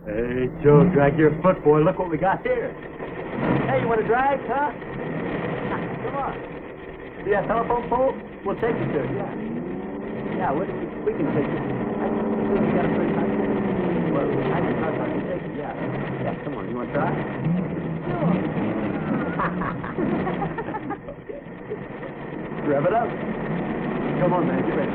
Hey, Joe, drag your foot, boy. Look what we got here. Hey, you want to drag, huh? Come on. See that telephone pole? We'll take you to it, yeah. Yeah, we can take you. We got a pretty high pole. Well, I can take you, yeah. Yeah, come on. You want to try? Sure. Okay. Rev it up. Come on, man. Get ready.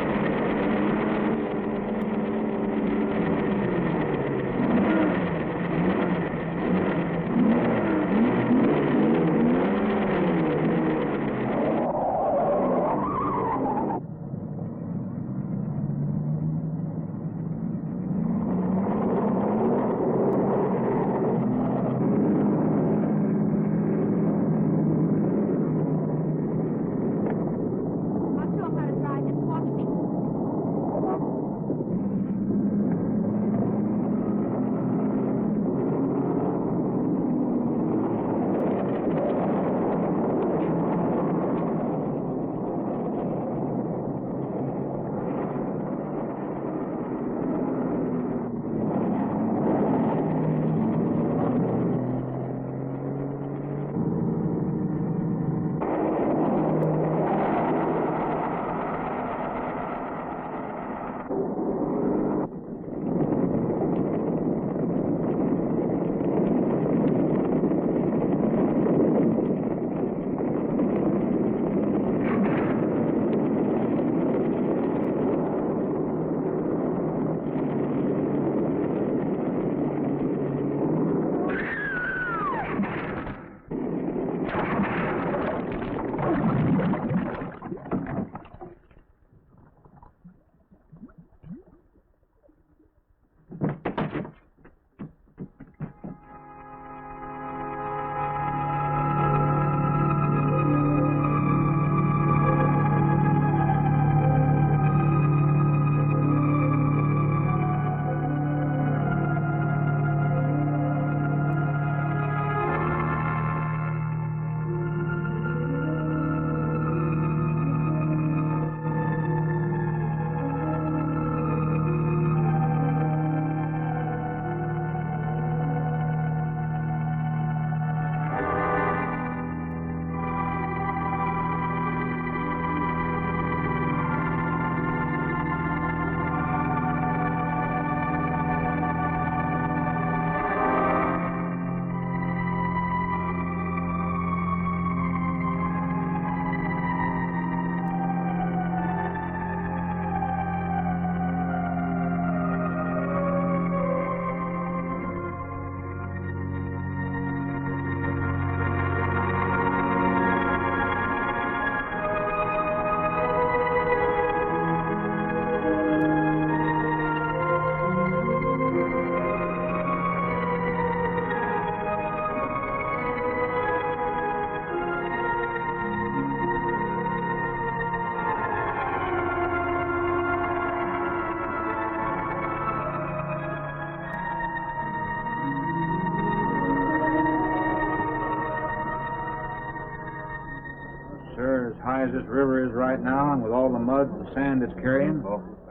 As high as this river is right now, and with all the mud and sand it's carrying,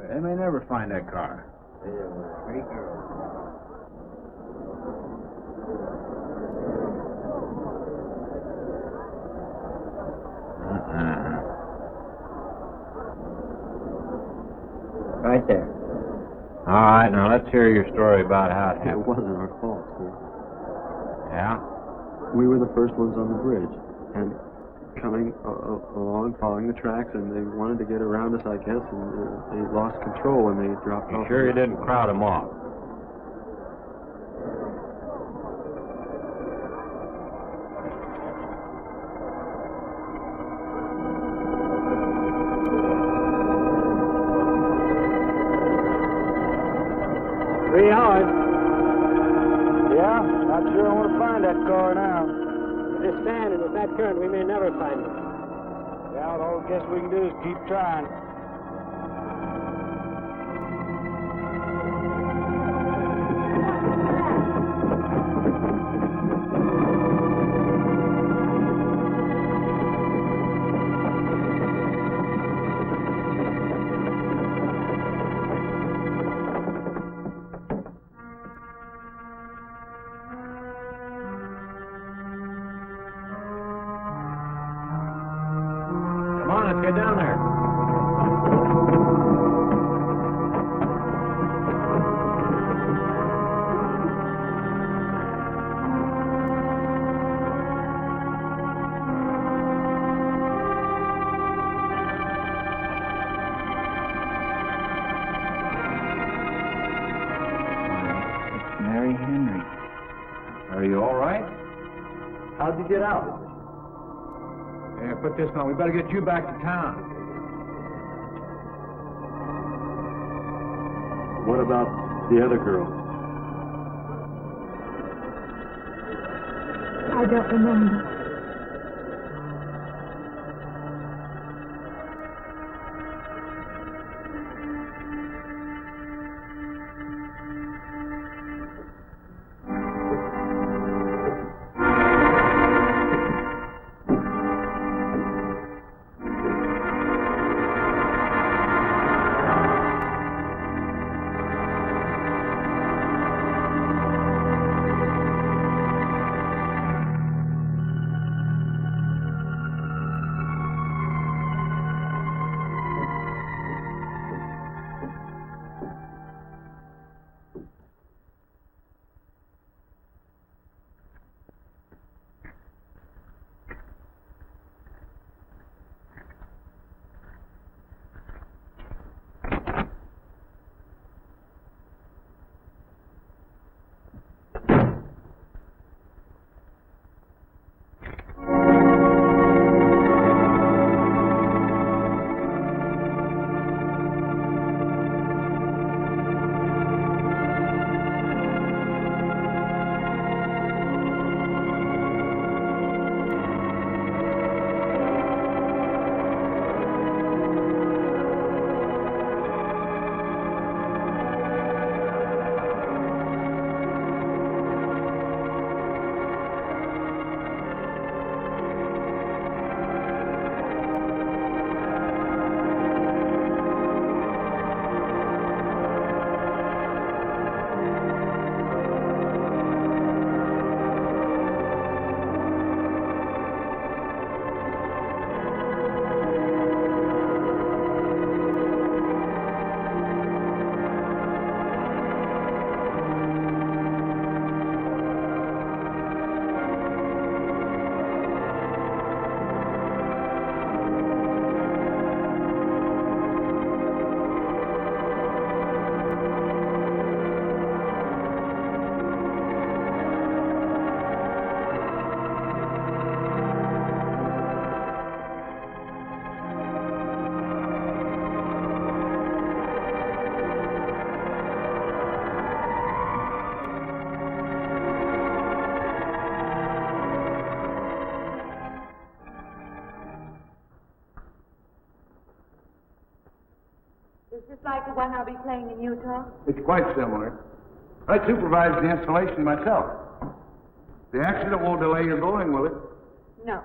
they may never find that car. Great girl. Right there. All right, now let's hear your story about how it It happened. wasn't our fault, sir. Yeah? We were the first ones on the bridge, and coming along, following the tracks, and they wanted to get around us, I guess, and they lost control when they dropped You off. sure you didn't crowd them off? Pretty hard. Yeah, not sure I want to find that car now. This sand and with that current, we may never find it. Yeah, all I guess we can do is keep trying. Let's get down there. Mary Henry. Are you all right? How'd you get out? Yeah, put this on. We better get you back to town. What about the other girl? I don't remember. Is this like the one I'll be playing in Utah? It's quite similar. I supervised the installation myself. The accident won't delay your going, will it? No.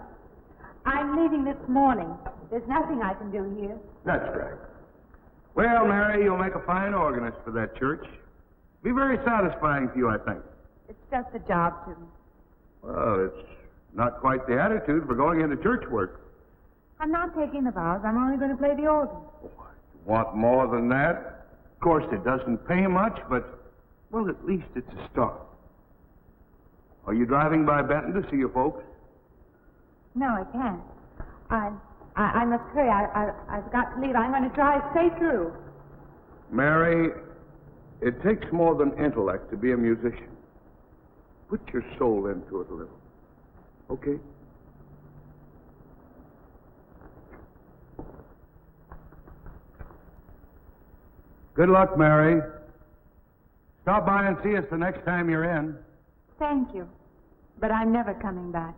I'm leaving this morning. There's nothing I can do here. That's right. Well, Mary, you'll make a fine organist for that church. Be very satisfying to you, I think. It's just a job to me. Well, it's not quite the attitude for going into church work. I'm not taking the vows. I'm only going to play the organ. Want more than that? Of course, it doesn't pay much, but, well, at least it's a start. Are you driving by Benton to see your folks? No, I can't. I must hurry. I've got to leave. I'm going to drive straight through. Mary, it takes more than intellect to be a musician. Put your soul into it a little. Okay? Good luck, Mary. Stop by and see us the next time you're in. Thank you. But I'm never coming back.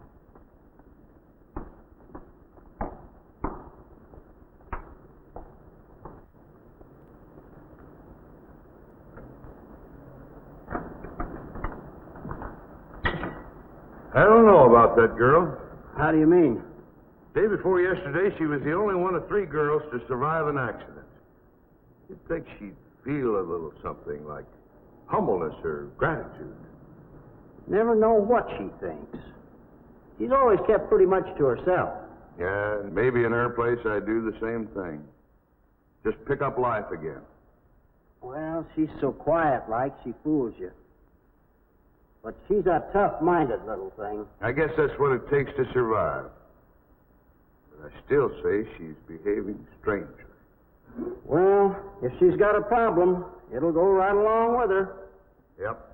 I don't know about that girl. How do you mean? Day before yesterday, she was the only one of 3 girls to survive an accident. You'd think she'd feel a little something like humbleness or gratitude. Never know what she thinks. She's always kept pretty much to herself. Yeah, maybe in her place I'd do the same thing. Just pick up life again. Well, she's so quiet-like, she fools you. But she's a tough-minded little thing. I guess that's what it takes to survive. But I still say she's behaving strangely. Well, if she's got a problem, it'll go right along with her. Yep.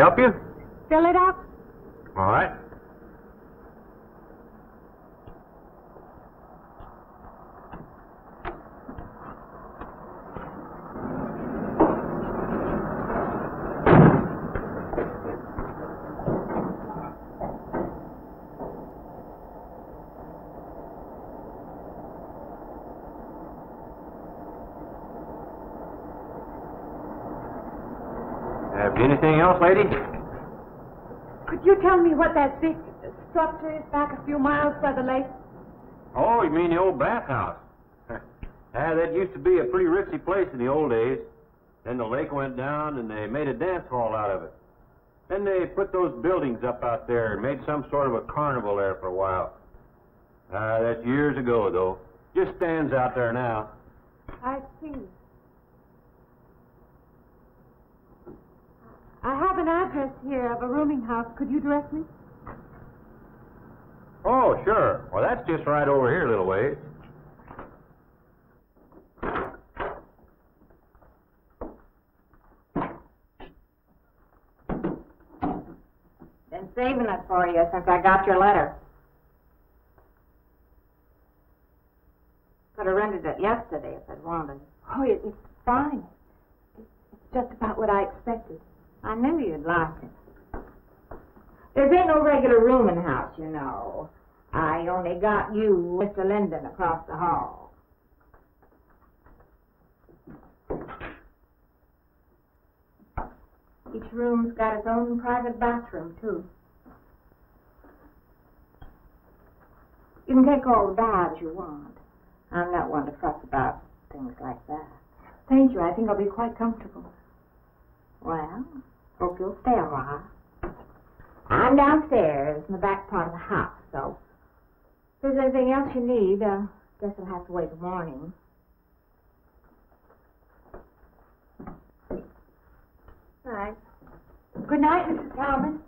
help you? Fill it up? All right. Anything else, lady? Could you tell me what that big structure is back a few miles by the lake? Oh, you mean the old bathhouse? That used to be a pretty ritzy place in the old days. Then the lake went down and they made a dance hall out of it. Then they put those buildings up out there and made some sort of a carnival there for a while. That's years ago, though. Just stands out there now. I see. I have an address here of a rooming house. Could you direct me? Oh, sure. Well, that's just right over here a little ways. Been saving it for you since I got your letter. Could have rented it yesterday if I'd wanted. Oh, it's fine. It's just about what I expected. I knew you'd like it. There ain't no regular rooming house, you know. I only got you, Mr. Linden, across the hall. Each room's got its own private bathroom, too. You can take all the baths you want. I'm not one to fuss about things like that. Thank you. I think I'll be quite comfortable. Well, hope you'll stay a while. I'm downstairs in the back part of the house, so if there's anything else you need, guess I'll have to wait till morning. All right. Good night, Mrs. Talman.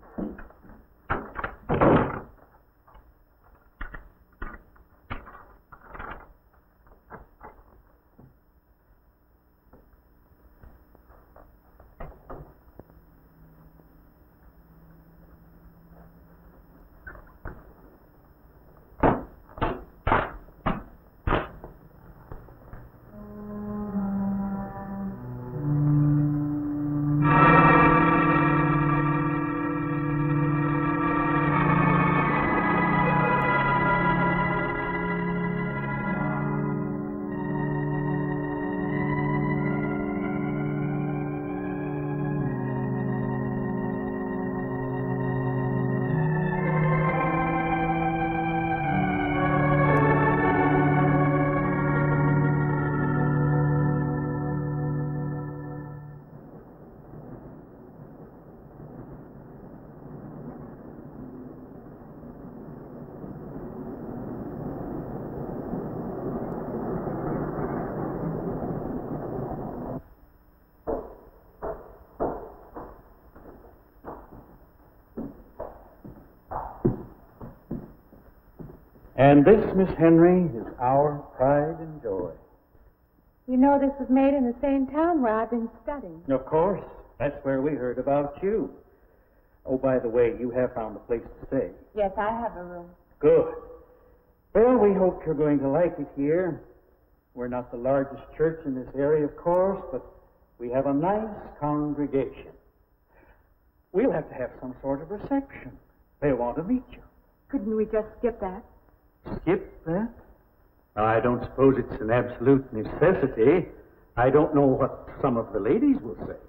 And this, Miss Henry, is our pride and joy. You know this was made in the same town where I've been studying. Of course. That's where we heard about you. Oh, by the way, you have found a place to stay. Yes, I have a room. Good. Well, we hope you're going to like it here. We're not the largest church in this area, of course, but we have a nice congregation. We'll have to have some sort of reception. They'll want to meet you. Couldn't we just skip that? Skip that? I don't suppose it's an absolute necessity. I don't know what some of the ladies will say.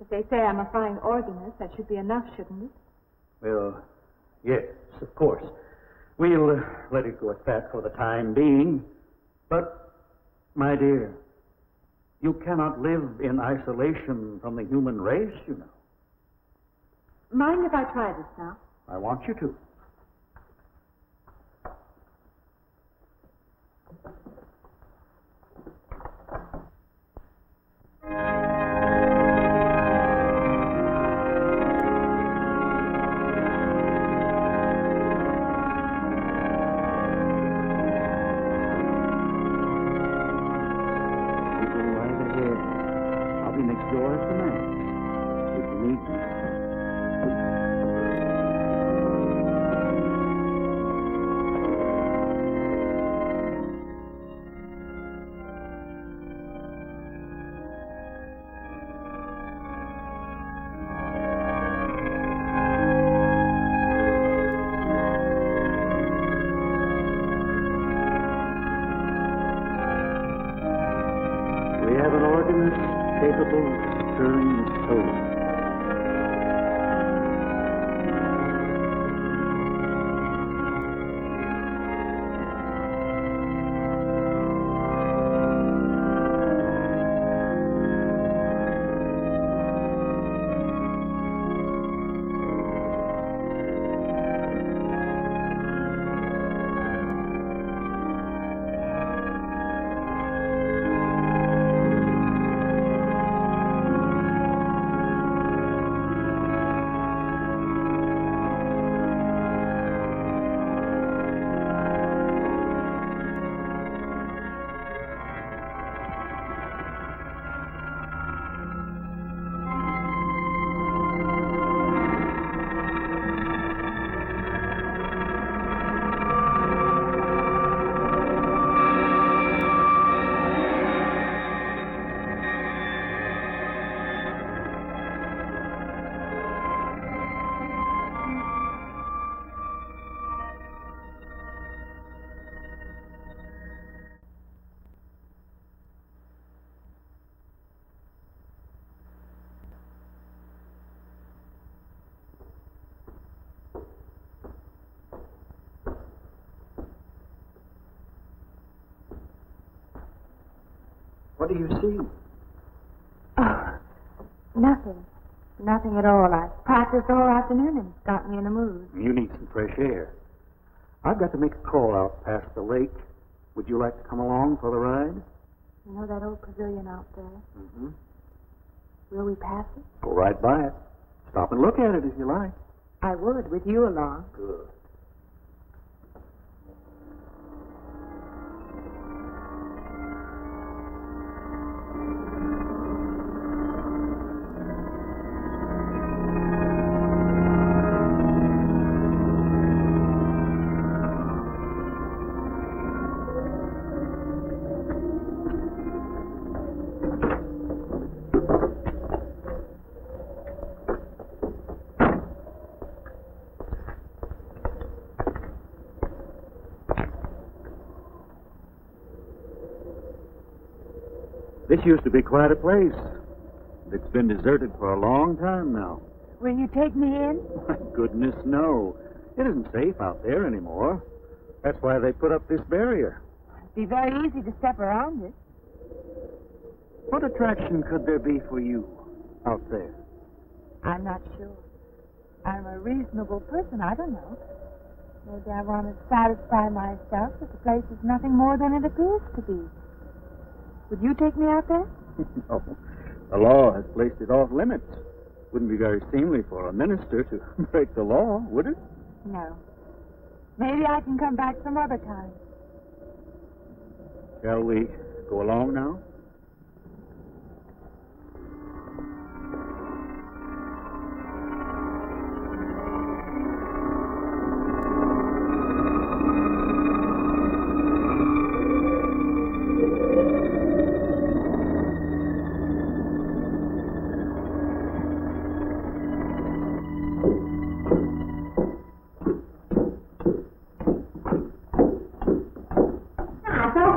If they say I'm a fine organist, that should be enough, shouldn't it? Well, yes, of course. We'll let it go at that for the time being. But, my dear, you cannot live in isolation from the human race, you know. Mind if I try this now? I want you to. I'll be next door at the Mass. If you need me. force capable of stirring the soul. What do you see? Oh, nothing. Nothing at all. I practiced all afternoon and it's got me in the mood. You need some fresh air. I've got to make a call out past the lake. Would you like to come along for the ride? You know that old pavilion out there? Mm-hmm. Will we pass it? Go right by it. Stop and look at it if you like. I would, with you along. Good. This used to be quite a place. It's been deserted for a long time now. Will you take me in? My goodness, no. It isn't safe out there anymore. That's why they put up this barrier. It'd be very easy to step around it. What attraction could there be for you out there? I'm not sure. I'm a reasonable person. I don't know. Maybe I want to satisfy myself that the place is nothing more than it appears to be. Would you take me out there? No. The law has placed it off limits. Wouldn't be very seemly for a minister to break the law, would it? No. Maybe I can come back some other time. Shall we go along now?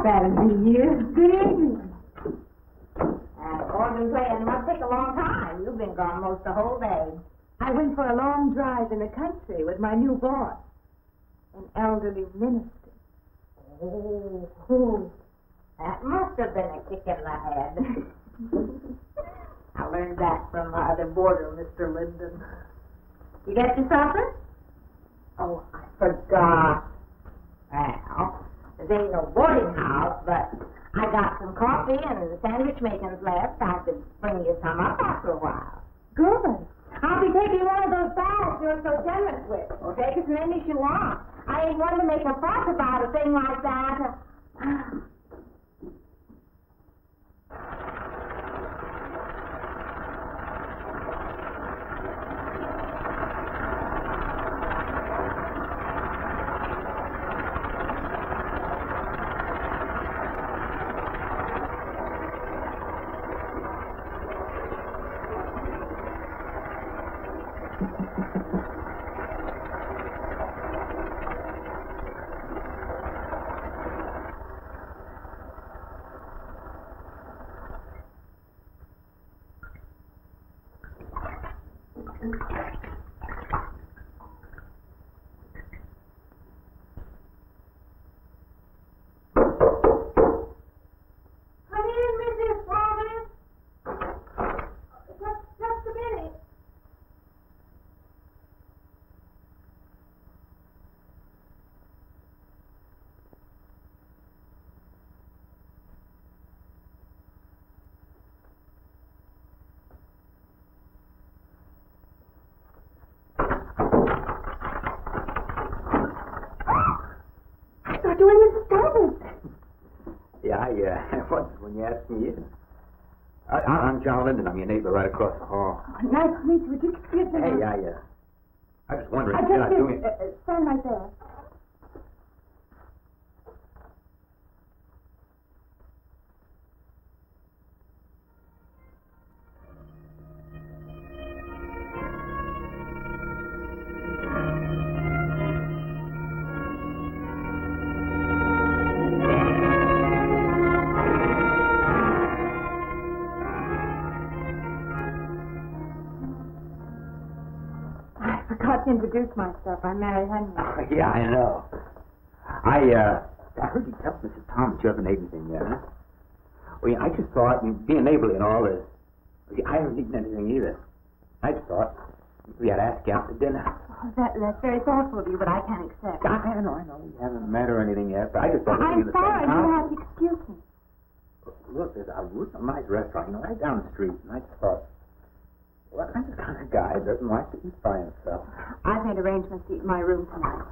That'll be you. Good evening. Organ playing must take a long time. You've been gone most the whole day. I went for a long drive in the country with my new boss, an elderly minister. Oh, that must have been a kick in the head. I learned that from my other boarder, Mr. Linden. You get your supper? Oh, I forgot. Well, there ain't no boarding house, but I got some coffee and sandwich makings left. I could bring you some up after a while. Good. I'll be taking one of those baths you're so generous with. Well, take as many as you want. I ain't one to make a fuss about a thing like that. you're doing this service. Yeah, I was when you asked me in. I'm John Linden. I'm your neighbor right across the hall. Oh, nice to meet you. Would you excuse me? Hey, I was wondering, I you're not just doing... stand right there. To introduce myself. I'm Mary Henry. Oh, yeah, I know. I heard you tell Mrs. Thomas you haven't ate anything yet, huh? Well, yeah, I just thought, being neighborly and all this, I haven't eaten anything either. I just thought we had to ask you out to dinner. Oh, that's very thoughtful of you, but I can't accept. I know. We haven't met or anything yet, but I just thought... I'm sorry. You'll have to excuse me. Look, there's a nice restaurant, right down the street, and I just thought... Well, I'm the kind of guy that doesn't like to eat by himself. I've made arrangements to eat in my room tonight.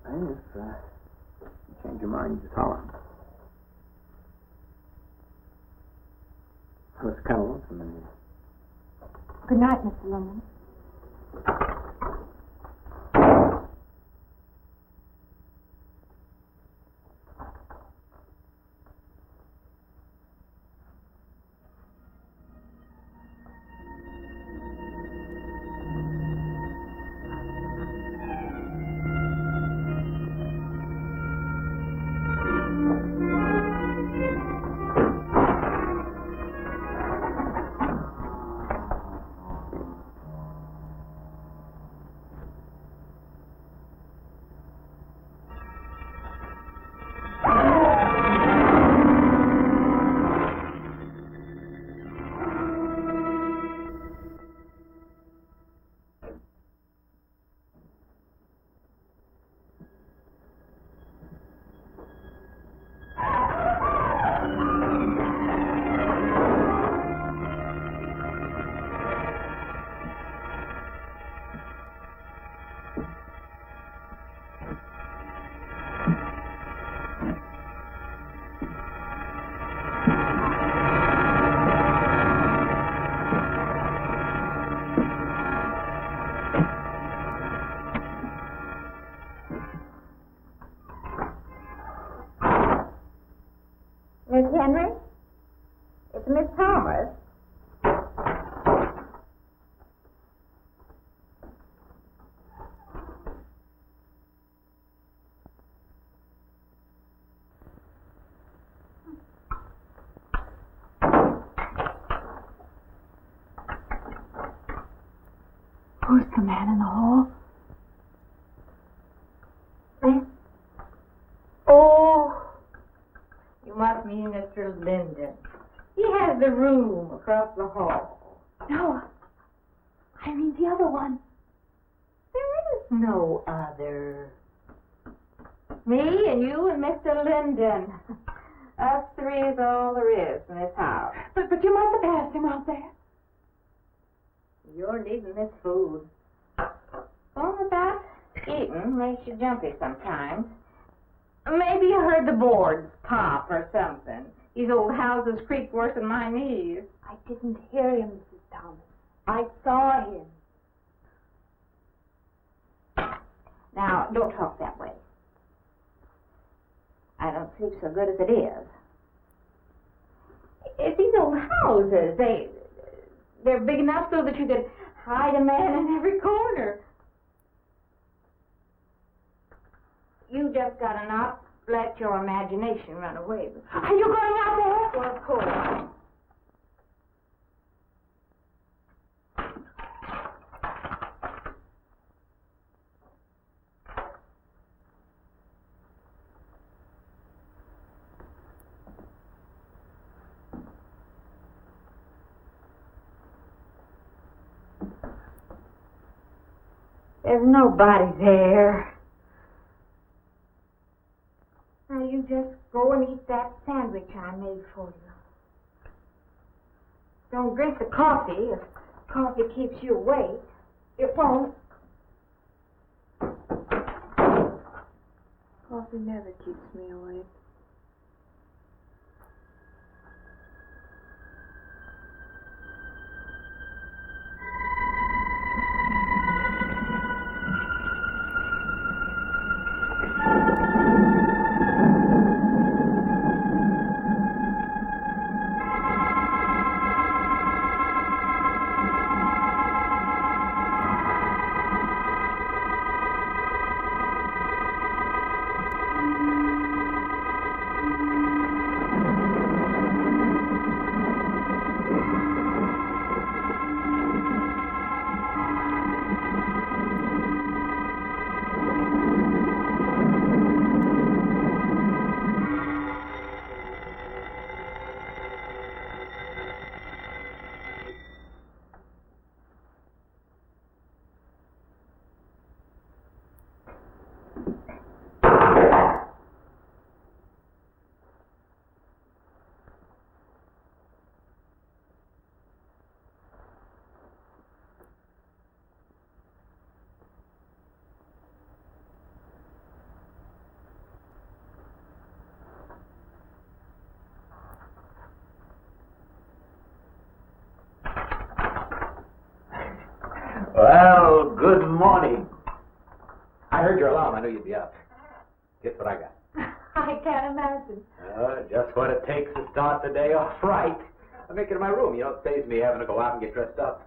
Hey, if you change your mind, you just holler. I was kind of lonesome in here. Good night, Mr. Linden. Miss Henry? It's Miss Thomas. Who's the man in the hall? This? Oh, you must mean Mr. Linden. He has the room across the hall. No, I mean the other one. There is no other. Me and you and Mr. Linden. Us three is all there is in this house. But you must have passed him out there. You're needing this food. All about eating makes you jumpy sometimes. Maybe you heard the boards pop or something. These old houses creak worse than my knees. I didn't hear him, Mrs. Thomas. I saw him. Now, don't talk that way. I don't sleep so good as it is. It's these old houses. They're big enough so that you could hide a man in every corner. You just gotta not let your imagination run away with you. Are you going out there? Well, of course. There's nobody there. Now you just go and eat that sandwich I made for you. Don't drink the coffee. If coffee keeps you awake, it won't. Coffee. coffee never keeps me awake. Well, good morning. I heard your alarm. I knew you'd be up. Guess what I got? I can't imagine. Just what it takes to start the day off right. I make it in my room. You know, it saves me having to go out and get dressed up.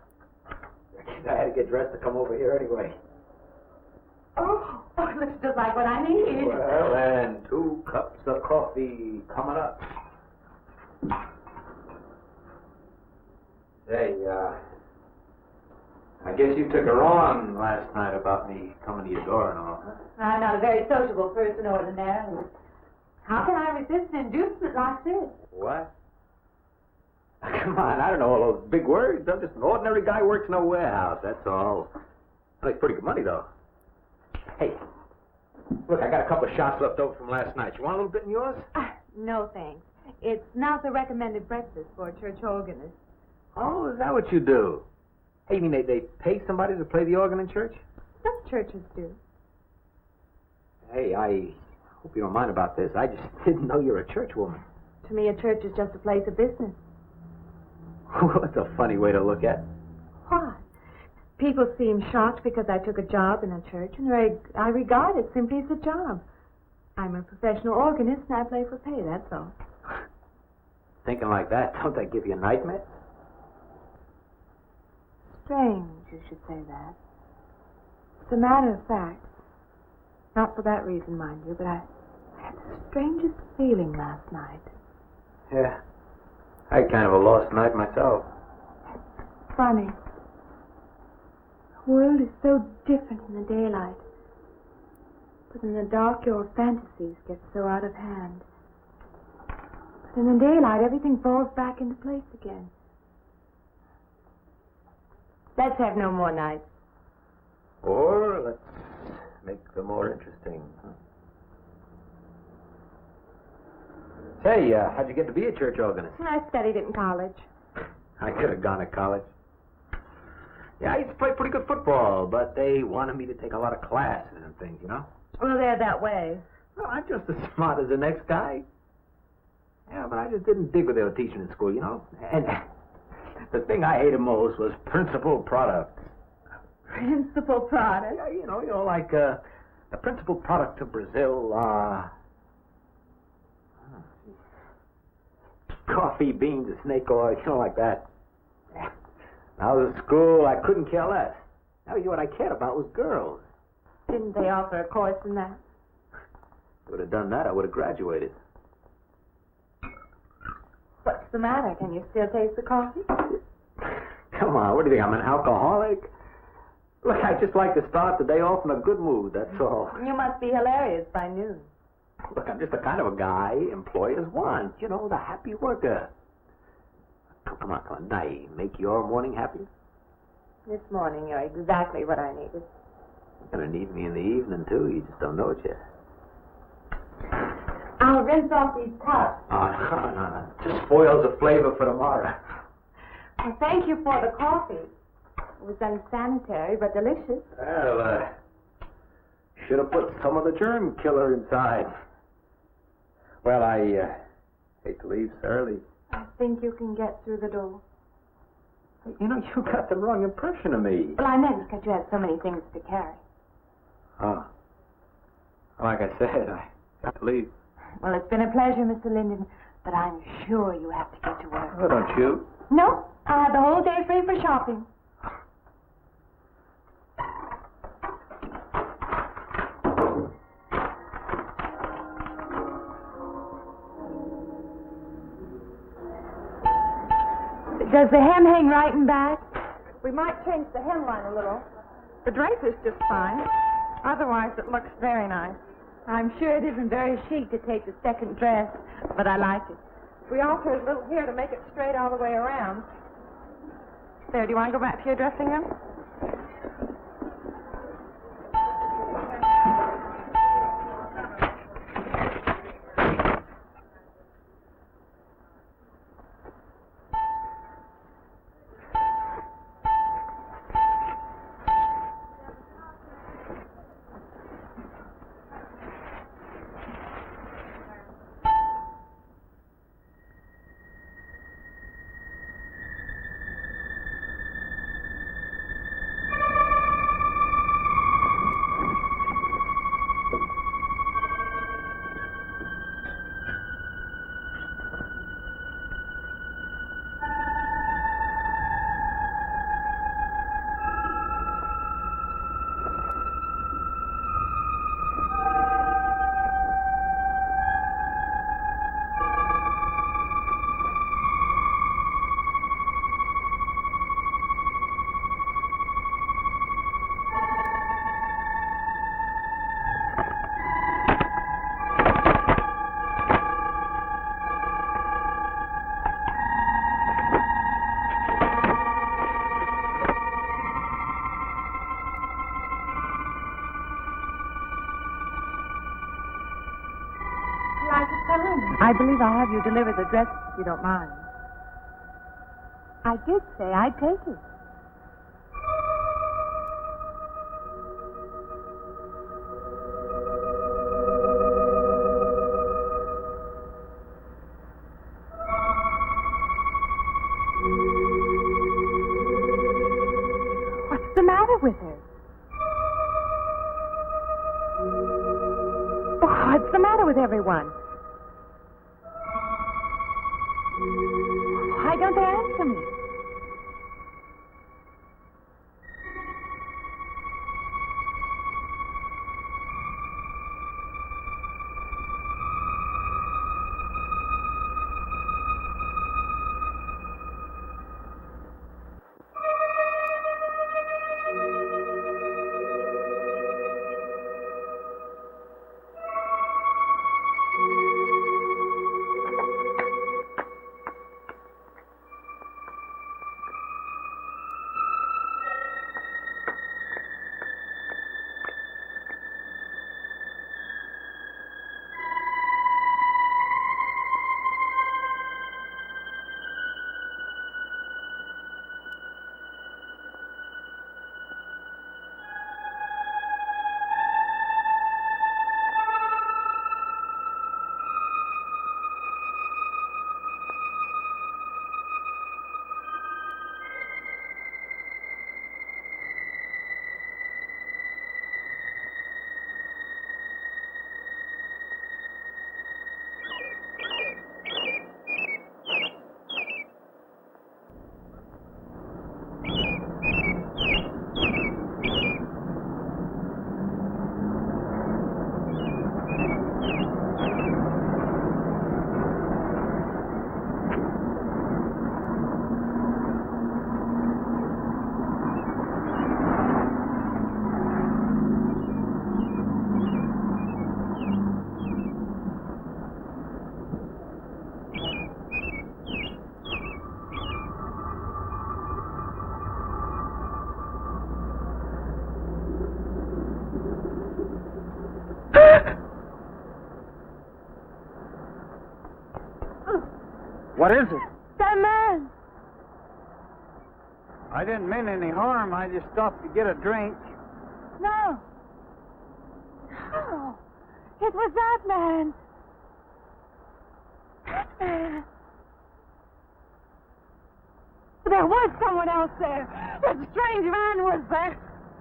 I had to get dressed to come over here anyway. Oh, it looks just like what I need. Well, and 2 cups of coffee coming up. Say, I guess you took her on last night about me coming to your door and all, huh? I'm not a very sociable person ordinarily. How can I resist an inducement like this? What? Come on, I don't know all those big words. I'm just an ordinary guy who works in a warehouse, that's all. I make pretty good money, though. Hey, look, I got a couple of shots left over from last night. You want a little bit in yours? No, thanks. It's not the recommended breakfast for a church organist. Oh, is that what you do? Hey, you mean they pay somebody to play the organ in church? Some churches do. Hey, I hope you don't mind about this. I just didn't know you're a church woman. To me, a church is just a place of business. That's a funny way to look at it. Why? People seem shocked because I took a job in a church, and I regard it simply as a job. I'm a professional organist, and I play for pay, that's all. Thinking like that, don't that give you nightmares? Strange you should say that. As a matter of fact, not for that reason, mind you, but I had the strangest feeling last night. Yeah. I had kind of a lost night myself. Funny. The world is so different in the daylight. But in the dark, your fantasies get so out of hand. But in the daylight, everything falls back into place again. Let's have no more nights. Or let's make them more interesting. Say, how'd you get to be a church organist? I studied it in college. I could have gone to college. Yeah, I used to play pretty good football, but they wanted me to take a lot of classes and things, you know? Well, they're that way. Well, I'm just as smart as the next guy. Yeah, but I just didn't dig what they were teaching in school, you know? And the thing I hated most was principal products. Principal product? Yeah, you know, like the principal product of Brazil, coffee, beans, and snake oil, you know, like that. When I was at school, I couldn't care less. Now, what I cared about was girls. Didn't they offer a course in that? If I would have done that, I would have graduated. What's the matter? Can you still taste the coffee? Come on, what do you think, I'm an alcoholic? Look, I just like to start the day off in a good mood, that's all. You must be hilarious by noon. Look, I'm just the kind of a guy employers want. You know, the happy worker. Come on. Now, make your morning happy? This morning, you're exactly what I needed. You're going to need me in the evening, too. You just don't know it yet. I'll rinse off these cups. No. Just spoils the flavor for tomorrow. Well, thank you for the coffee. It was unsanitary, but delicious. Well, Should have put some of the germ killer inside. Well, I hate to leave so early. I think you can get through the door. You know, you got the wrong impression of me. Well, I meant because you had so many things to carry. Oh. Like I said, I got to leave. Well, it's been a pleasure, Mr. Linden, but I'm sure you have to get to work. Oh, don't you? No, I have the whole day free for shopping. Does the hem hang right and back? We might change the hemline a little. The drape is just fine. Otherwise, it looks very nice. I'm sure it isn't very chic to take the second dress, but I like it. We altered a little here to make it straight all the way around. There, do you want to go back to your dressing room? I believe I'll have you deliver the dress if you don't mind. I did say I'd take it. What's the matter with her? What's the matter with everyone? Why don't they answer me? What is it? That man. I didn't mean any harm. I just stopped to get a drink. No. Oh, it was that man. That man. There was someone else there. That strange man was there.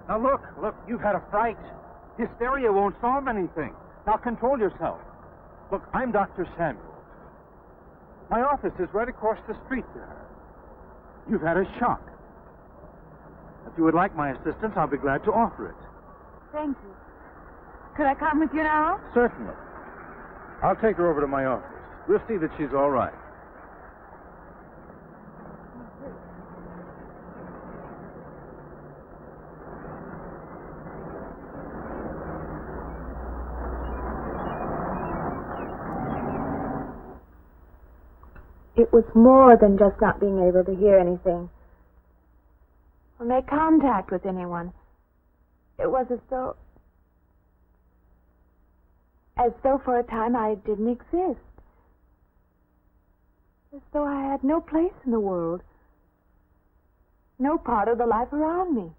Now, look, you've had a fright. Hysteria won't solve anything. Now, control yourself. Look, I'm Dr. Samuels. My office is right across the street there. You've had a shock. If you would like my assistance, I'll be glad to offer it. Thank you. Could I come with you now? Certainly. I'll take her over to my office. We'll see that she's all right. It was more than just not being able to hear anything or make contact with anyone. It was as though for a time I didn't exist. As though I had no place in the world. No part of the life around me.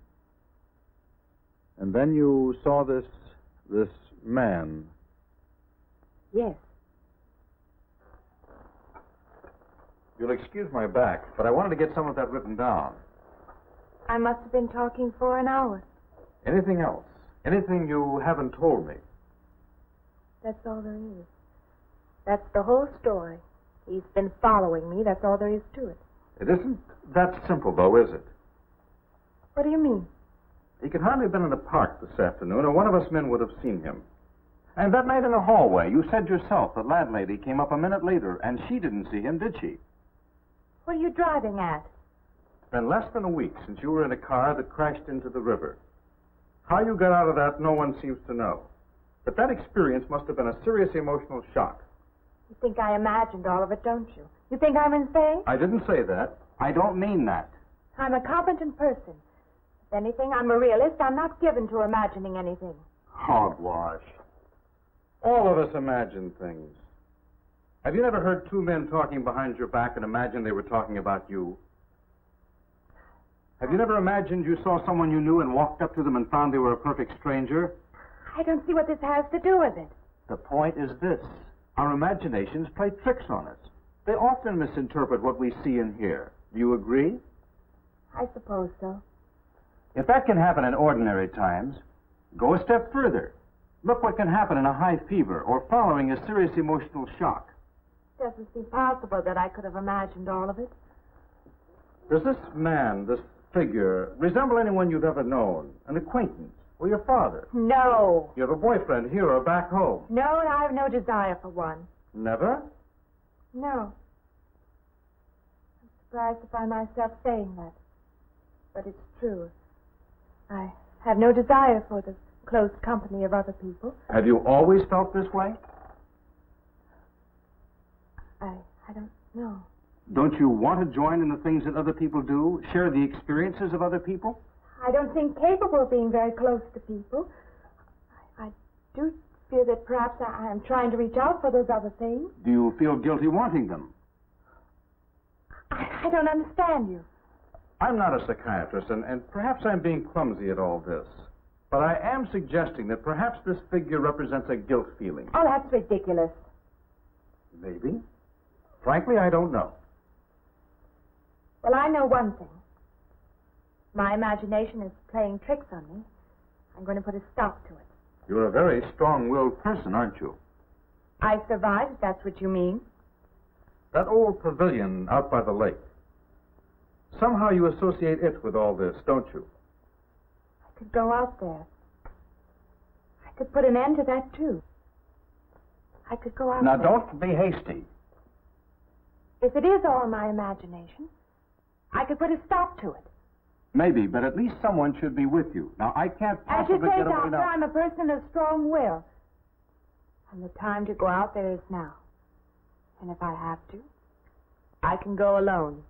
And then you saw this man. Yes. You'll excuse my back, but I wanted to get some of that written down. I must have been talking for an hour. Anything else? Anything you haven't told me? That's all there is. That's the whole story. He's been following me. That's all there is to it. It isn't that simple, though, is it? What do you mean? He could hardly have been in the park this afternoon, or one of us men would have seen him. And that night in the hallway, you said yourself the landlady came up a minute later, and she didn't see him, did she? What are you driving at? It's been less than a week since you were in a car that crashed into the river. How you got out of that, no one seems to know. But that experience must have been a serious emotional shock. You think I imagined all of it, don't you? You think I'm insane? I didn't say that. I don't mean that. I'm a competent person. If anything, I'm a realist. I'm not given to imagining anything. Hogwash. All of us imagine things. Have you never heard two men talking behind your back and imagined they were talking about you? Have you never imagined you saw someone you knew and walked up to them and found they were a perfect stranger? I don't see what this has to do with it. The point is this. Our imaginations play tricks on us. They often misinterpret what we see and hear. Do you agree? I suppose so. If that can happen in ordinary times, go a step further. Look what can happen in a high fever or following a serious emotional shock. It doesn't seem possible that I could have imagined all of it. Does this man, this figure, resemble anyone you've ever known? An acquaintance? Or your father? No. You have a boyfriend here or back home? No, and I have no desire for one. Never? No. I'm surprised to find myself saying that. But it's true. I have no desire for the close company of other people. Have you always felt this way? I don't know. Don't you want to join in the things that other people do? Share the experiences of other people? I don't think capable of being very close to people. I do feel that perhaps I am trying to reach out for those other things. Do you feel guilty wanting them? I don't understand you. I'm not a psychiatrist, and perhaps I'm being clumsy at all this. But I am suggesting that perhaps this figure represents a guilt feeling. Oh, that's ridiculous. Maybe. Frankly, I don't know. Well, I know one thing. My imagination is playing tricks on me. I'm going to put a stop to it. You're a very strong-willed person, aren't you? I survived, if that's what you mean. That old pavilion out by the lake. Somehow you associate it with all this, don't you? I could go out there. I could put an end to that, too. I could go out Now, there. don't be hasty. If it is all my imagination, I could put a stop to it. Maybe, but at least someone should be with you. Now, I can't As you possibly say, get away Doctor, now. I'm a person of strong will. And the time to go out there is now. And if I have to, I can go alone.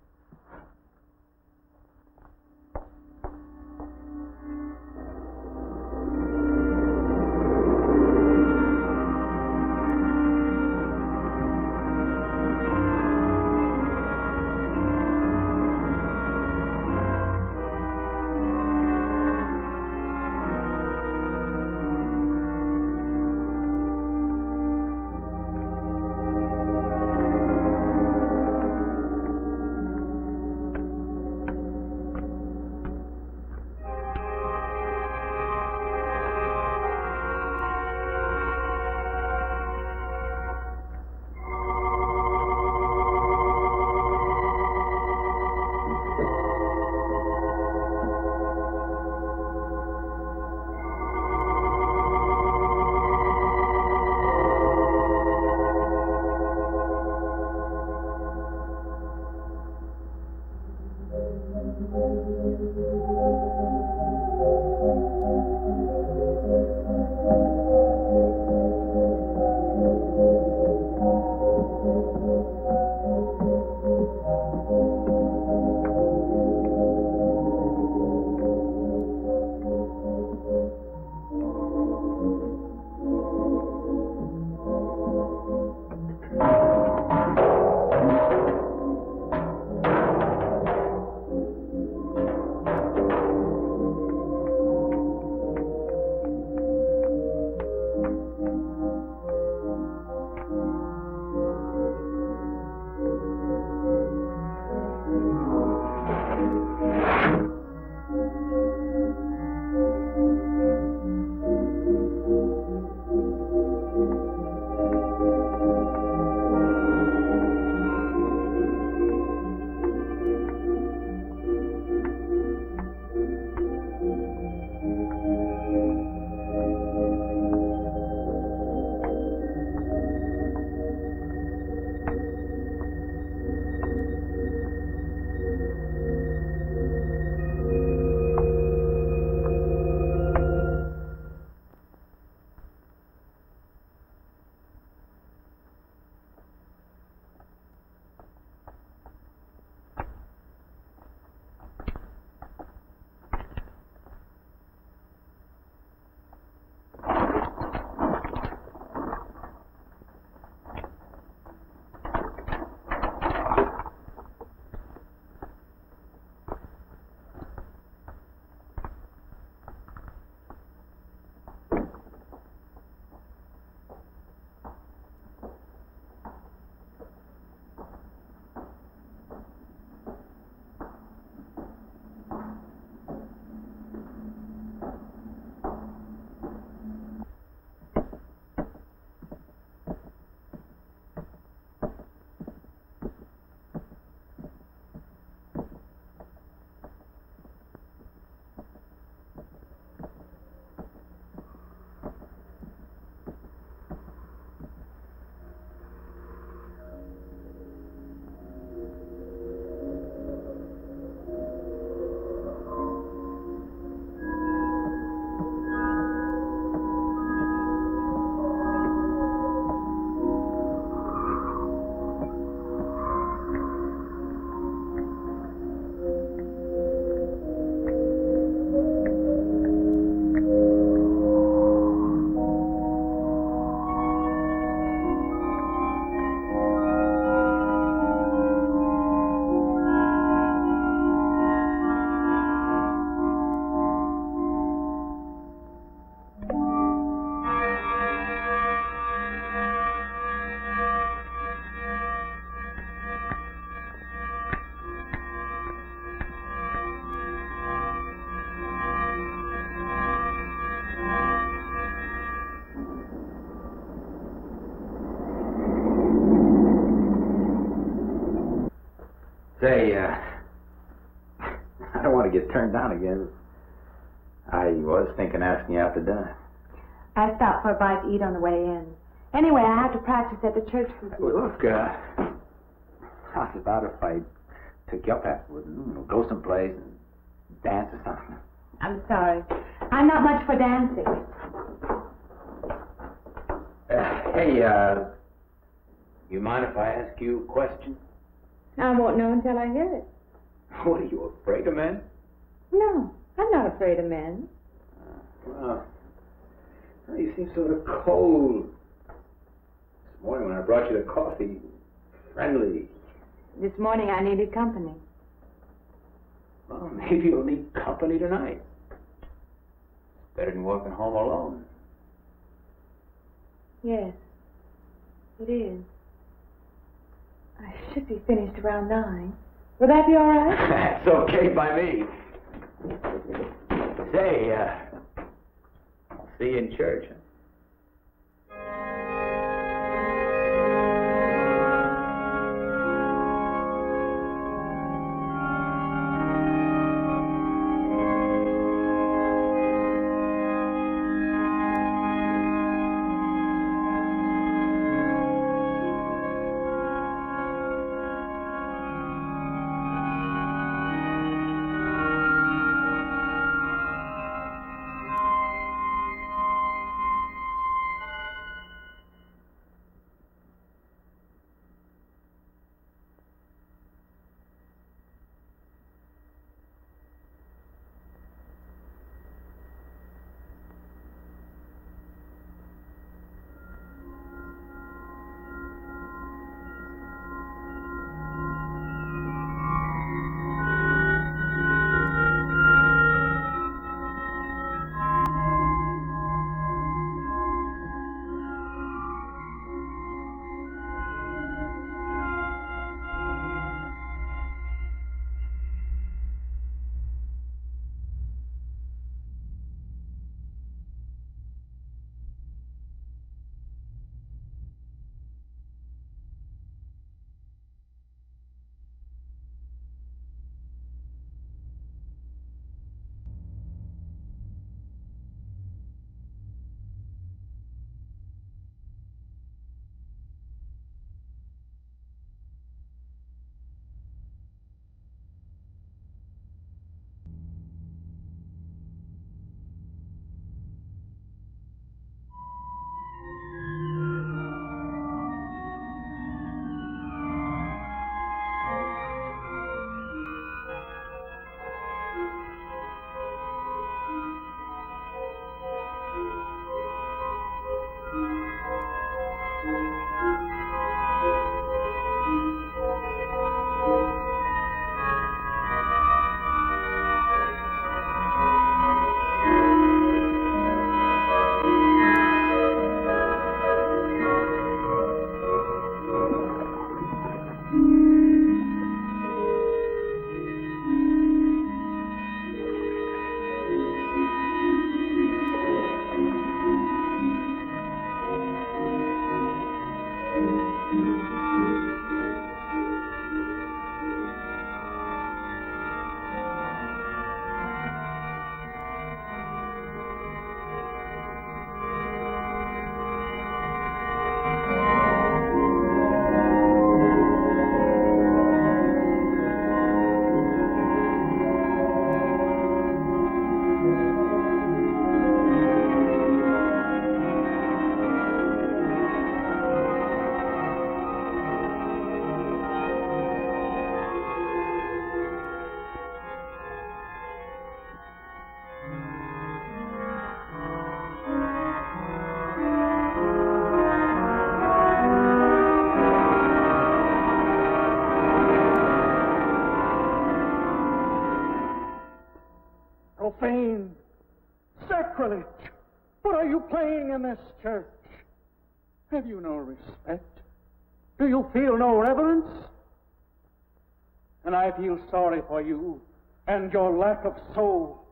Say, I don't want to get turned down again. I was thinking asking you out to dinner. I stopped for a bite to eat on the way in. Anyway, I have to practice at the church this week. Well, look, how's about if I took you up afterwards and go someplace and dance or something? I'm sorry. I'm not much for dancing. Hey, you mind if I ask you a question? I won't know until I hear it. What, are you afraid of men? No, I'm not afraid of men. Well, you seem sort of cold. This morning when I brought you the coffee, friendly. This morning I needed company. Well, maybe you'll need company tonight. Better than working home alone. Yes, it is. I should be finished around 9. Will that be all right? That's okay by me. Say, I'll see you in church. Profane! Sacrilege! What are you playing in this church? Have you no respect? Do you feel no reverence? And I feel sorry for you and your lack of soul.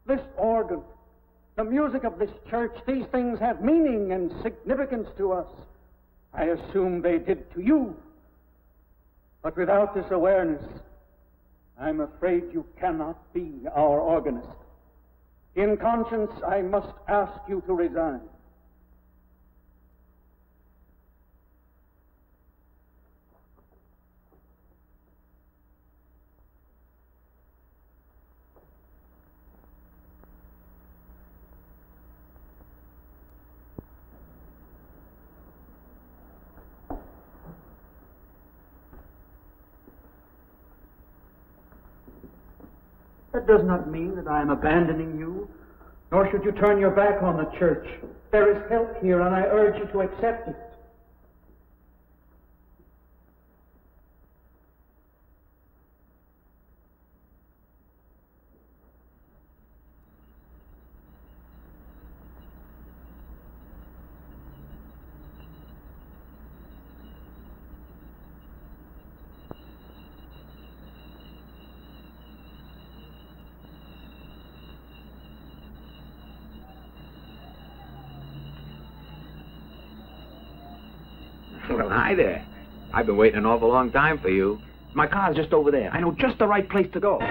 This organ, the music of this church, these things have meaning and significance to us. I assume they did to you. But without this awareness, I'm afraid you cannot be our organist. In conscience, I must ask you to resign. That does not mean that I am abandoning you, nor should you turn your back on the church. There is help here, and I urge you to accept it. Well, hi there. I've been waiting an awful long time for you. My car's just over there. I know just the right place to go.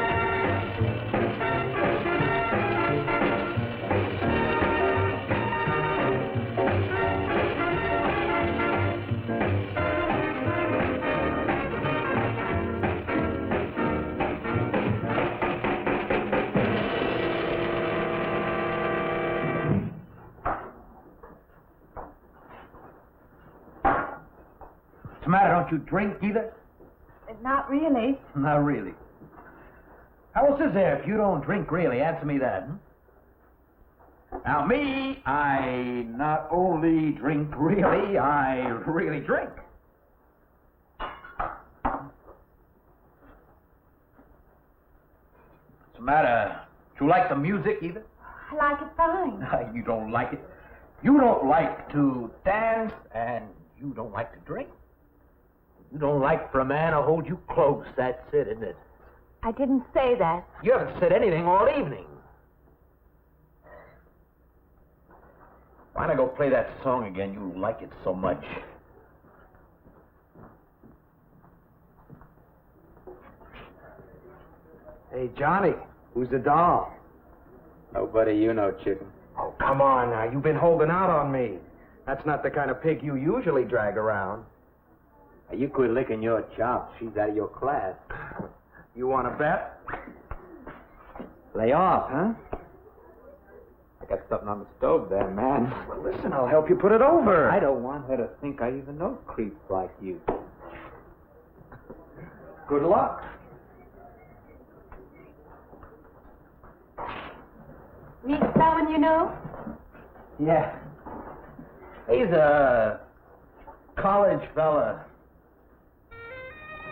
What's the matter? Don't you drink either? Not really. Not really. How else is there if you don't drink really? Answer me that. Now, me, I not only drink really, I really drink. What's the matter? Do you like the music either? I like it fine. You don't like it. You don't like to dance, and you don't like to drink. You don't like for a man to hold you close. That's it, isn't it? I didn't say that. You haven't said anything all evening. Why not go play that song again? You like it so much. Hey, Johnny, who's the doll? Nobody you know, chicken. Oh, come on now. You've been holding out on me. That's not the kind of pig you usually drag around. You quit licking your chops. She's out of your class. You want to bet? Lay off, huh? I got something on the stove there, man. Well, listen, I'll help you put it over. I don't want her to think I even know creeps like you. Good luck. Meet someone you know? Yeah. He's a college fella.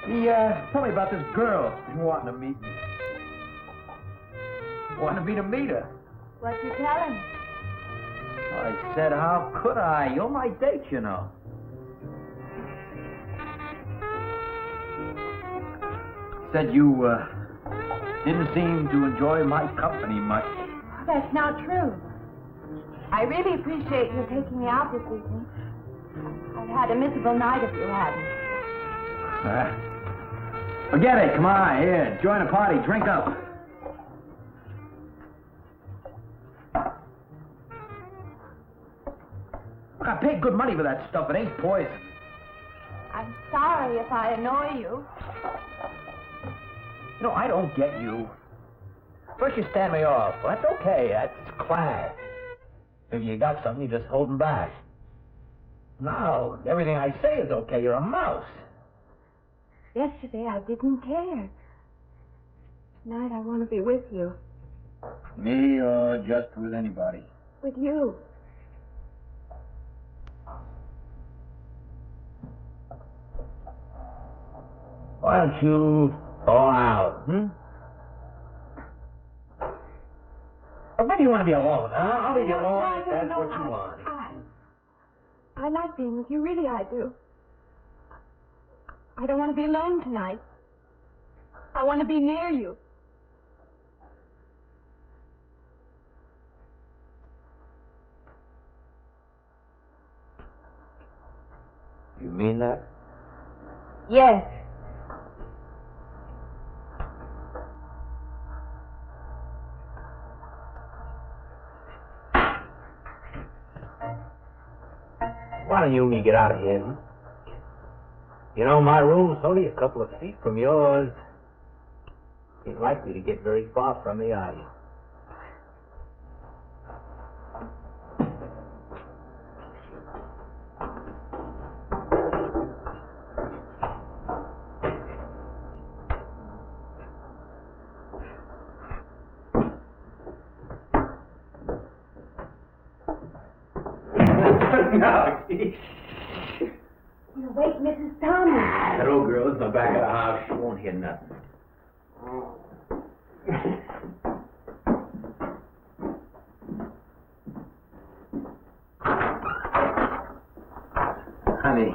He told me about this girl wanting to meet me. Wanted me to meet her. What'd you tell him? I said, how could I? You're my date, you know. Said you didn't seem to enjoy my company much. That's not true. I really appreciate you taking me out this evening. I've had a miserable night if you hadn't. Forget it. Come on, here. Join the party. Drink up. I paid good money for that stuff. It ain't poison. I'm sorry if I annoy you. You know, I don't get you. First you stand me off. Well, that's okay. That's class. If you got something, you're just holding back. Now, everything I say is okay. You're a mouse. Yesterday I didn't care. Tonight I want to be with you. Me or just with anybody? With you. Why don't you fall out, Or maybe you want to be alone, huh? I'll leave you alone if that's what you want. I like being with you, really I do. I don't want to be alone tonight. I want to be near you. You mean that? Yes. don't you and me get out of here? You know, my room's only a couple of feet from yours. Ain't likely to get very far from me, are you? No. You wake Mrs. Thomas. That old girl is in the back of the house. She won't hear nothing. Honey,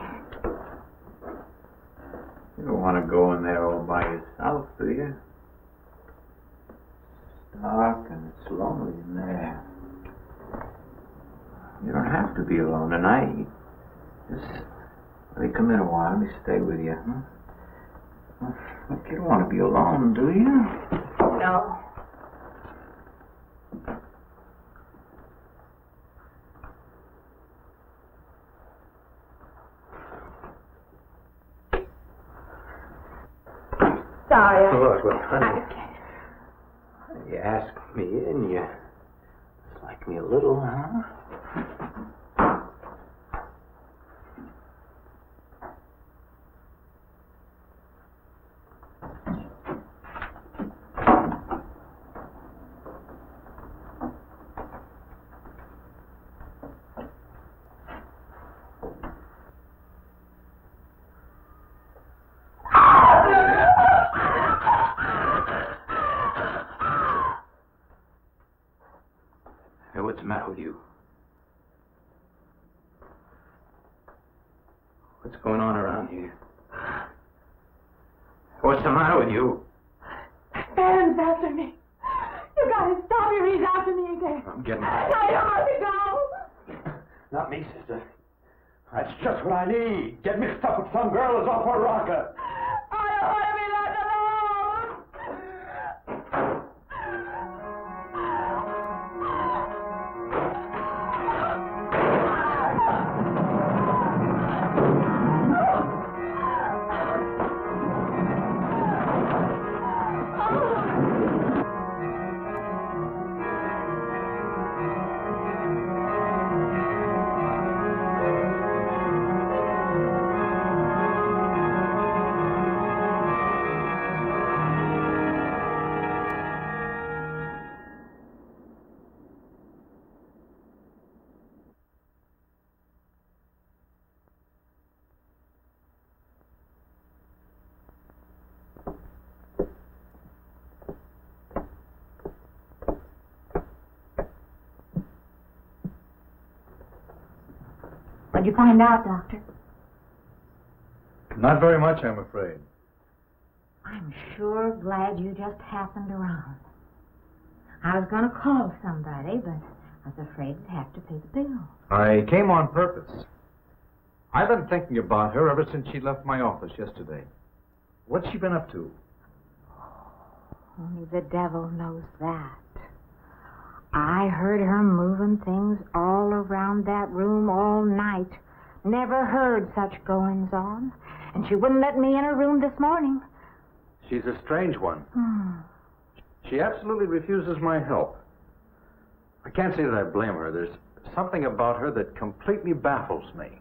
you don't want to go in there all by yourself, do you? It's dark and it's lonely in there. You don't have to be alone tonight. Just let me come in a while. Let me stay with you. Look, you don't want to be alone, do you? No. Sorry. Look, honey. You asked me in, you like me a little, huh? What's the matter with you? What's going on around here? What's the matter with you? Aaron's after me. You gotta stop him. He's after me again. I'm getting out. I don't want to go. Not me, sister. That's just what I need. Get mixed up with some girl who's off her rocker. I don't want to be left alone. What'd you find out, Doctor? Not very much, I'm afraid. I'm sure glad you just happened around. I was going to call somebody, but I was afraid I'd have to pay the bill. I came on purpose. I've been thinking about her ever since she left my office yesterday. What's she been up to? Only the devil knows that. I heard her moving things all around that room all night. Never heard such goings on. And she wouldn't let me in her room this morning. She's a strange one. She absolutely refuses my help. I can't say that I blame her. There's something about her that completely baffles me.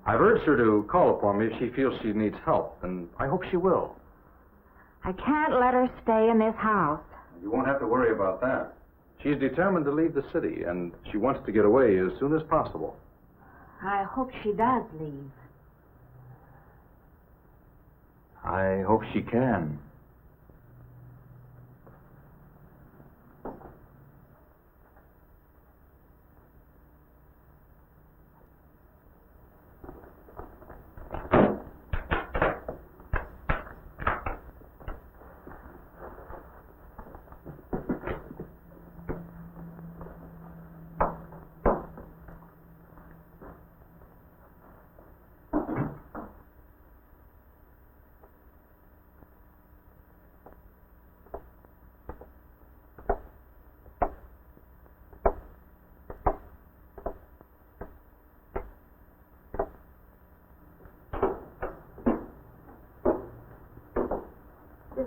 I've urged her to call upon me if she feels she needs help, and I hope she will. I can't let her stay in this house. You won't have to worry about that. She's determined to leave the city, and she wants to get away as soon as possible. I hope she does leave. I hope she can.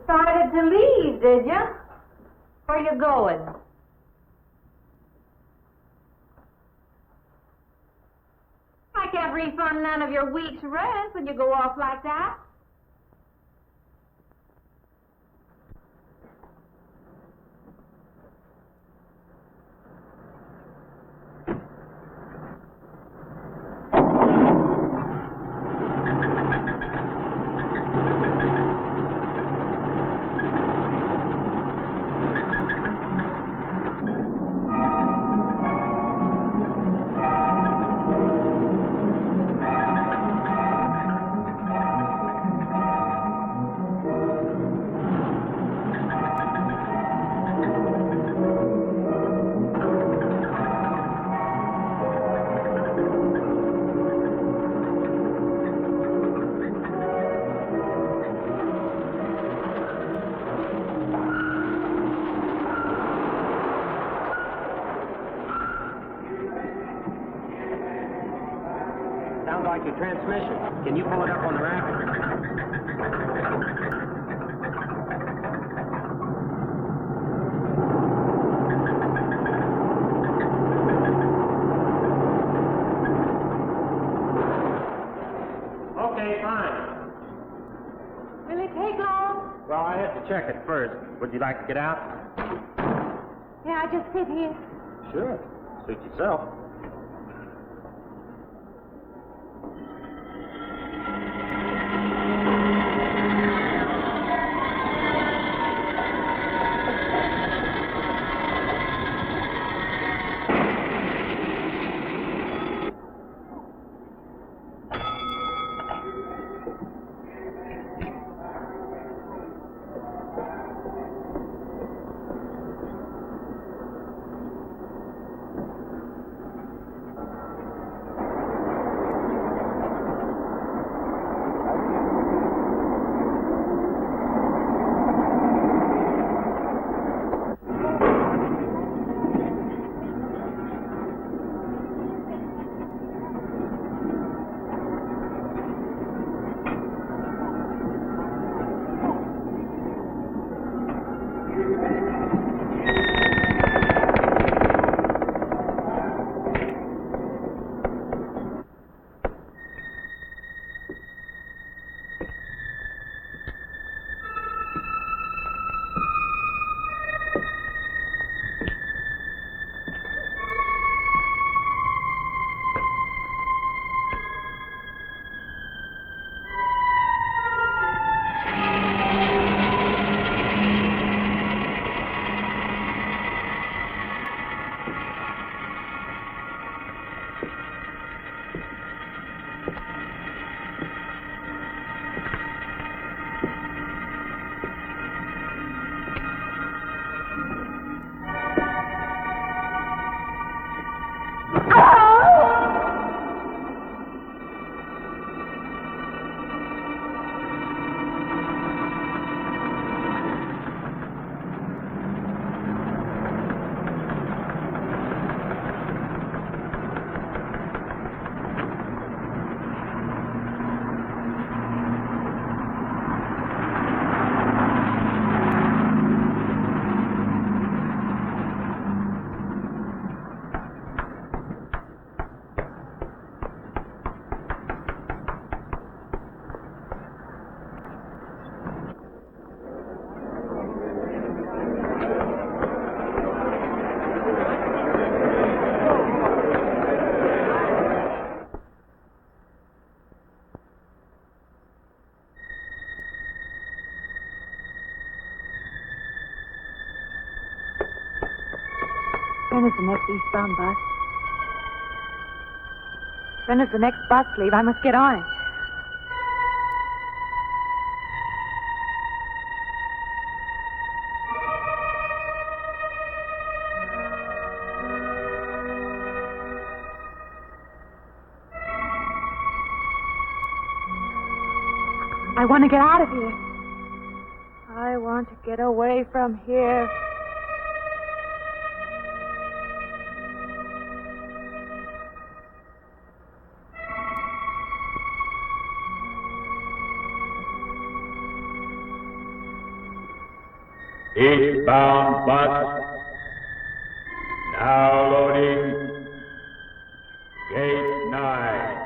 decided to leave, did you? Where you going? I can't refund none of your week's rent when you go off like that. Sounds like your transmission. Can you pull it up on the rack? Okay, fine. Will it take long? Well, I have to check it first. Would you like to get out? Yeah, I just sit here. Sure. Suit yourself. When is the next eastbound bus? When does the next bus leave? I must get on it. I want to get out of here. I want to get away from here. Eastbound bus. Now loading. Gate 9.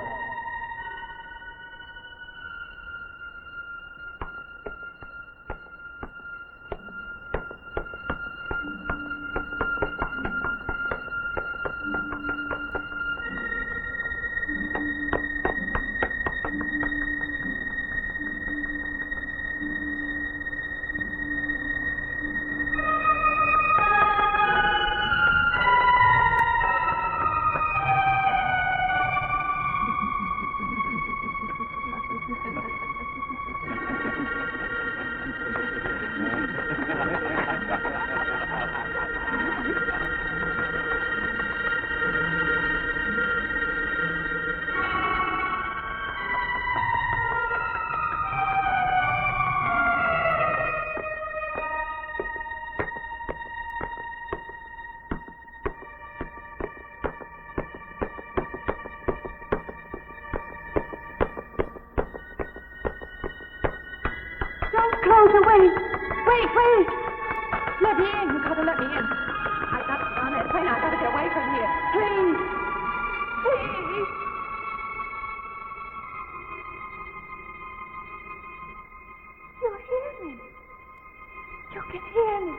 Wait! Let me in. You gotta let me in. I gotta get on that train. I gotta get away from here. Please. Please. You hear me. You can hear me.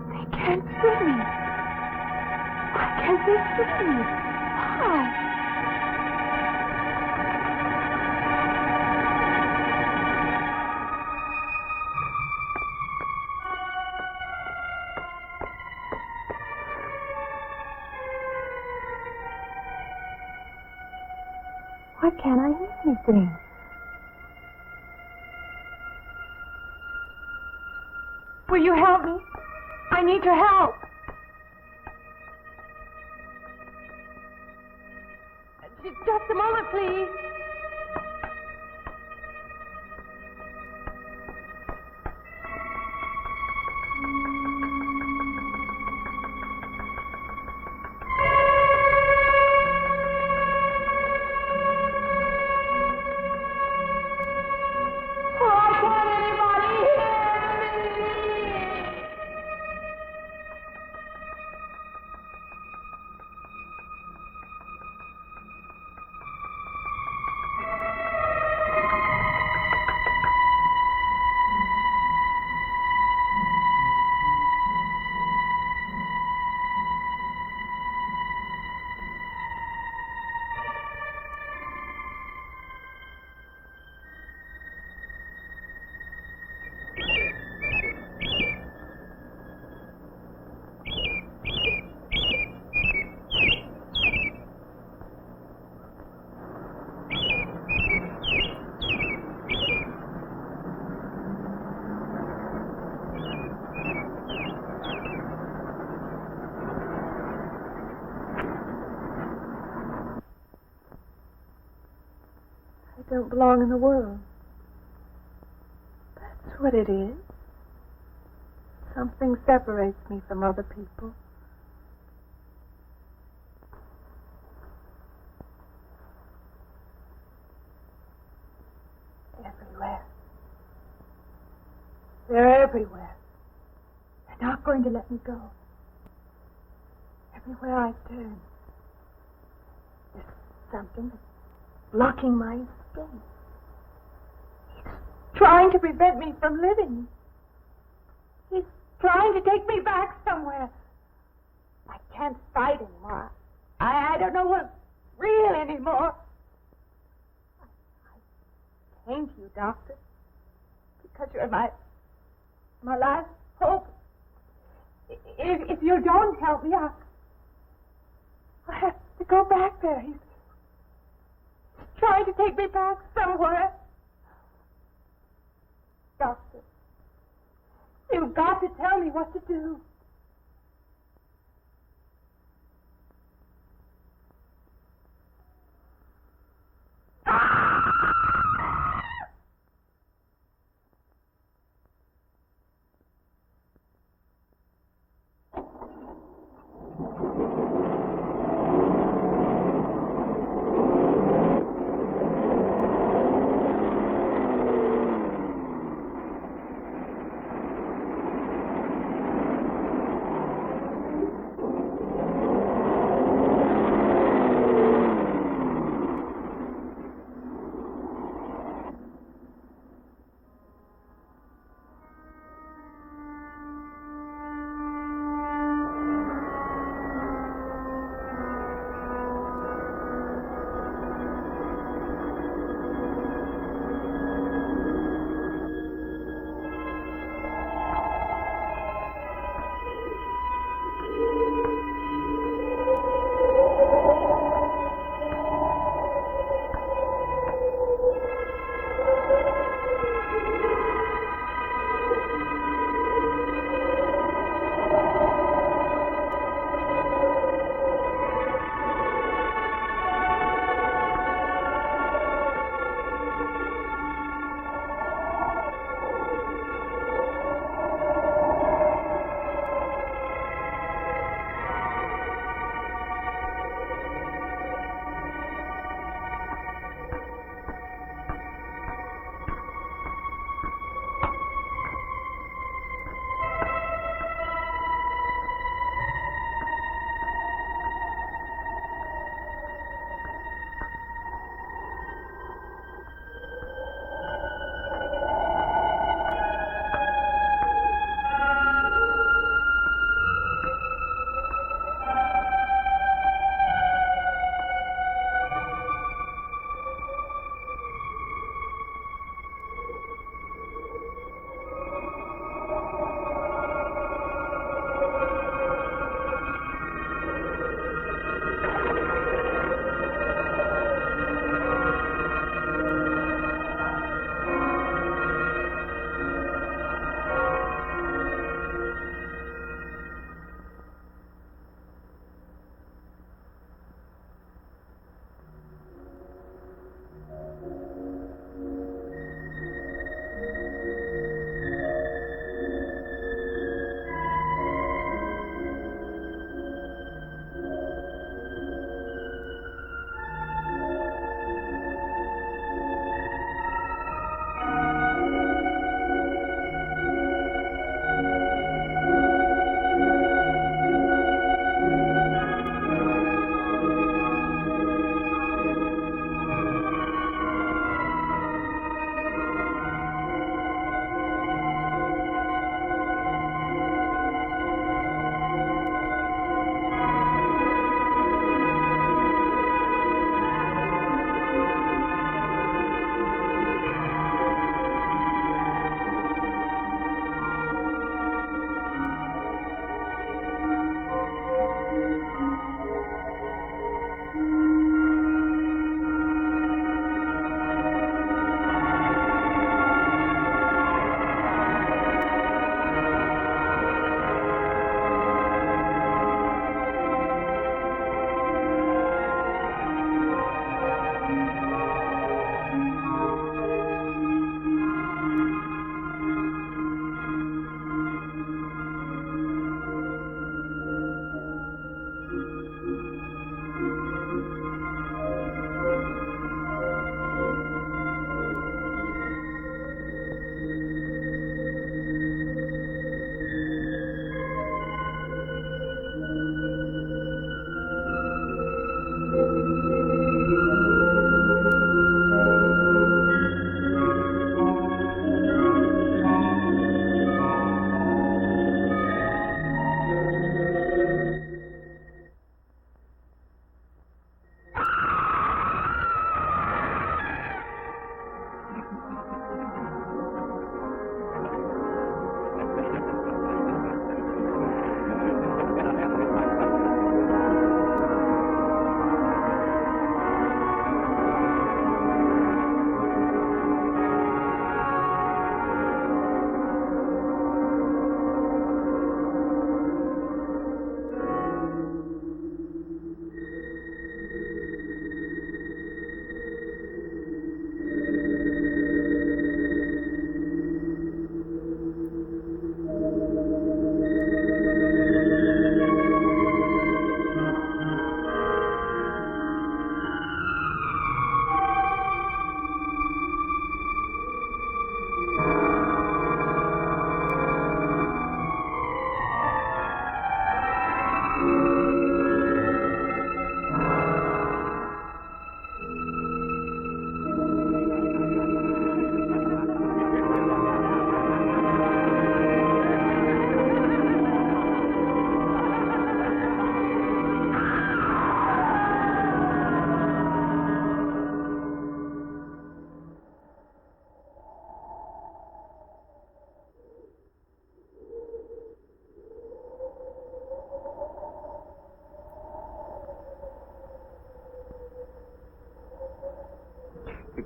They can't see me. Why can't they see me? Why? Why can't I hear anything? Will you help me? I need your help. Just a moment, please. Why can't anybody hear me? I don't belong in the world. That's what it is. Something separates me from other people. Everywhere. They're everywhere. They're not going to let me go. Everywhere I turn, there's something that's blocking my escape. He's trying to prevent me from living. He's trying to take me back somewhere. I can't fight anymore. I don't know what's real anymore. I came to you, Doctor, because you're my last hope. If you don't help me, I have to go back there. He's trying to take me back somewhere. Doctor, you've got to tell me what to do.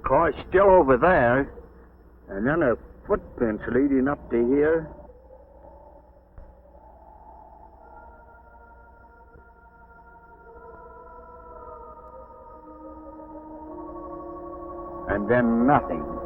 car's still over there. And then a footprints leading up to here. And then nothing.